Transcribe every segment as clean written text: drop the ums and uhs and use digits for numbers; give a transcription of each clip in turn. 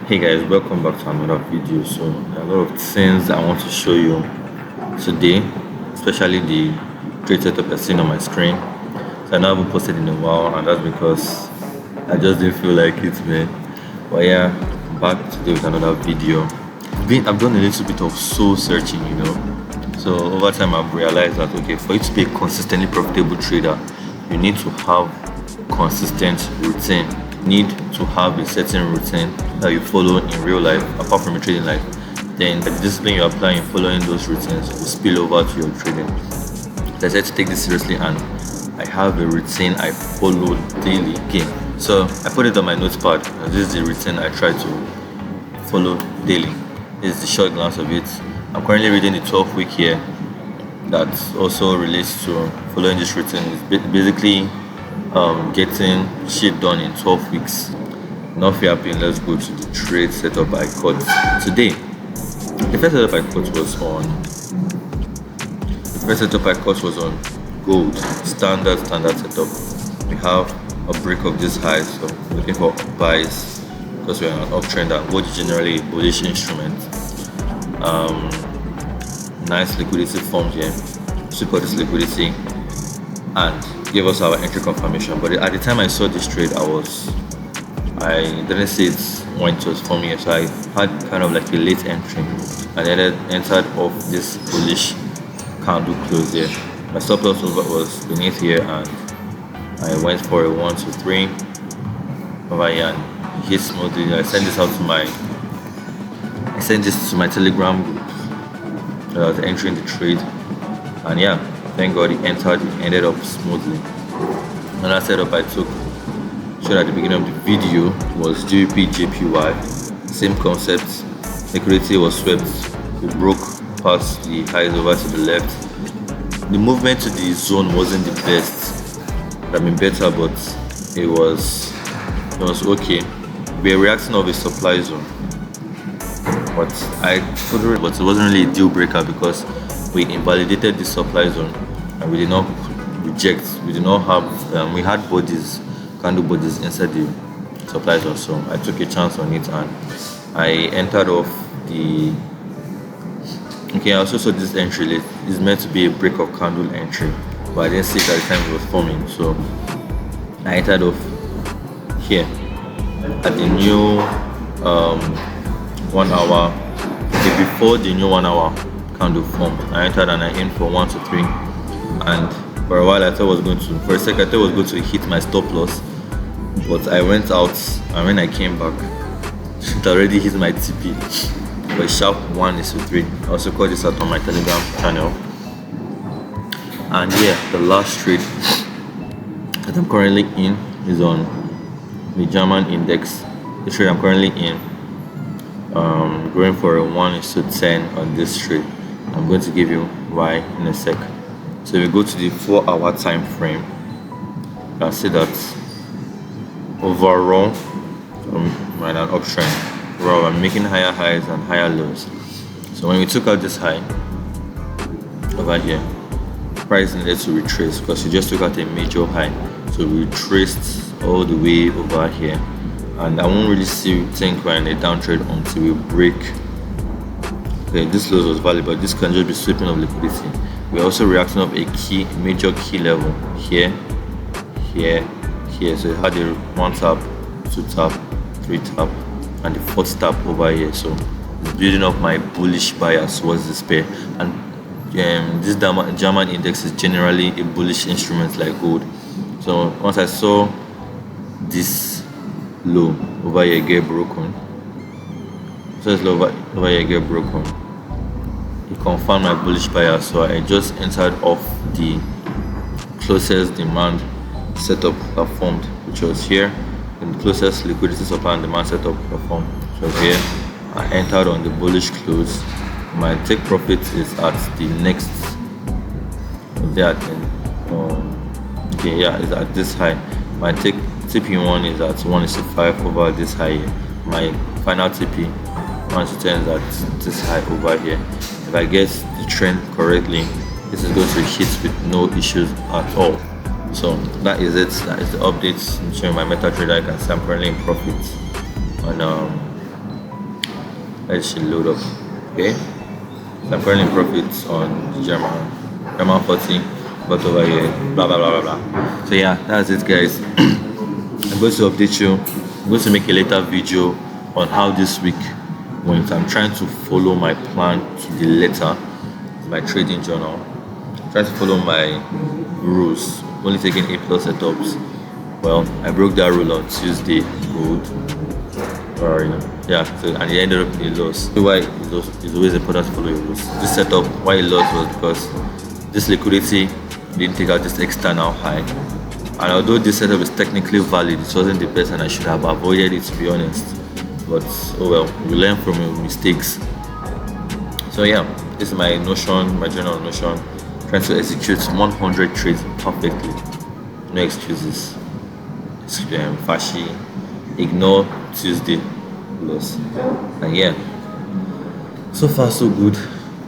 Hey guys, welcome back to another video. So there are a lot of things I want to show you today, especially the trade setup you're seeing on my screen. So I know I haven't posted in a while, and that's because I just didn't feel like it, man. But yeah, I'm back today with another video. I've done a little bit of soul searching. So over time I've realized that okay, for you to be a consistently profitable trader, you need to have consistent routine. Need to have a certain routine that you follow in real life, apart from your trading life. Then the discipline you apply in following those routines will spill over to your trading. So I decided to take this seriously, and I have a routine I follow daily. Okay, so I put it on my notepad, and this is the routine I try to follow daily. This is the short glance of it. I'm currently reading the 12-week here that also relates to following this routine. It's basically getting shit done in 12 weeks. Not happy, let's go to the trade setup I caught today. The first setup I caught was on the first setup I caught was on gold, standard setup. We have a break of this high, so looking for buys because we're on an uptrend, and gold is generally a bullish instrument. Nice liquidity formed here, support this liquidity, and gave us our entry confirmation. But at the time I saw this trade, I didn't see it when it was forming here, so I had kind of like a late entry, and then I entered off this bullish candle close here. My stop loss was beneath here, and I went for a 1 2 3 over here and hit smoothly. I sent this to my Telegram group. I was entering the trade, and yeah, thank God it ended up smoothly. Another setup I took showed at the beginning of the video was GBP JPY. Same concept. Liquidity was swept. We broke past the highs over to the left. The movement to the zone wasn't the best. I mean better, but it was okay. We were reacting of a supply zone, but but it wasn't really a deal breaker because we invalidated the supply zone, and we did not reject. We did not have. We had candle bodies inside the supply zone, so I took a chance on it, and I entered off the. Okay, I also saw this entry late. It's meant to be a break of candle entry, but I didn't see it at the time it was forming, so I entered off here at the new 1 hour. Okay, before the new 1 hour candle formed, I entered and I aimed for 1 to 3, and for a while I thought I was going to. For a second, I thought I was going to hit my stop loss, but I went out, and when I came back, it already hit my TP. But sharp 1:3. I also called this out on my Telegram channel. And yeah, the last trade that I'm currently in is on the German index. The trade I'm currently in, going for a 1:10 on this trade. I'm going to give you why in a sec. So we go to the 4-hour time frame. You can see that overall, we're in an uptrend. We're making higher highs and higher lows. So when we took out this high over here, price needed to retrace because we just took out a major high. So we retraced all the way over here, and I won't really think we're in a downtrend until we break. Okay, this low was valid, but this can just be sweeping of liquidity. We're also reacting of a major key level here, here, here. So it had a 1 tap, 2 tap, 3 tap, and the 4th tap over here. So it's building up my bullish bias towards this pair. And this German index is generally a bullish instrument like gold. So once I saw this low over here get broken, it confirmed my bullish bias, so I just entered off the closest demand setup that formed, which was here, and the closest liquidity supply and demand setup that formed, which was here. I entered on the bullish close. My take profit is at the next there is at this high. My take TP1 is at 1:5 over this high here. My final TP 1:10 is at this high over here. If I get the trend correctly, this is going to hit with no issues at all. So that is it. That is the updates. I'm showing my MetaTrader. I can see I'm currently in profit on Let she load up. Okay. So I'm currently in profit on German 40, but over here, blah blah blah blah blah. So yeah, that's it, guys. I'm going to update you. I'm going to make a later video on how this week went. I'm trying to follow my plan to the letter, my trading journal. I'm trying to follow my rules. Only taking A plus setups. Well, I broke that rule on Tuesday. Good. Or yeah. So and it ended up in a loss. Why it's always important to follow your rules. This setup, why it lost was because this liquidity didn't take out this external high. And although this setup is technically valid, it wasn't the best and I should have avoided it, to be honest. But oh well, we learn from your mistakes. So yeah, this is my Notion, my journal Notion, trying to execute 100 trades perfectly. No excuses. Fashi, ignore Tuesday loss. And yeah, so far so good.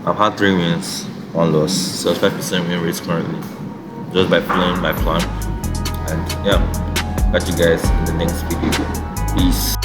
I've had 3 wins, 1 loss, so 5% win rate currently, just by following my plan. And yeah, catch you guys in the next video. Peace.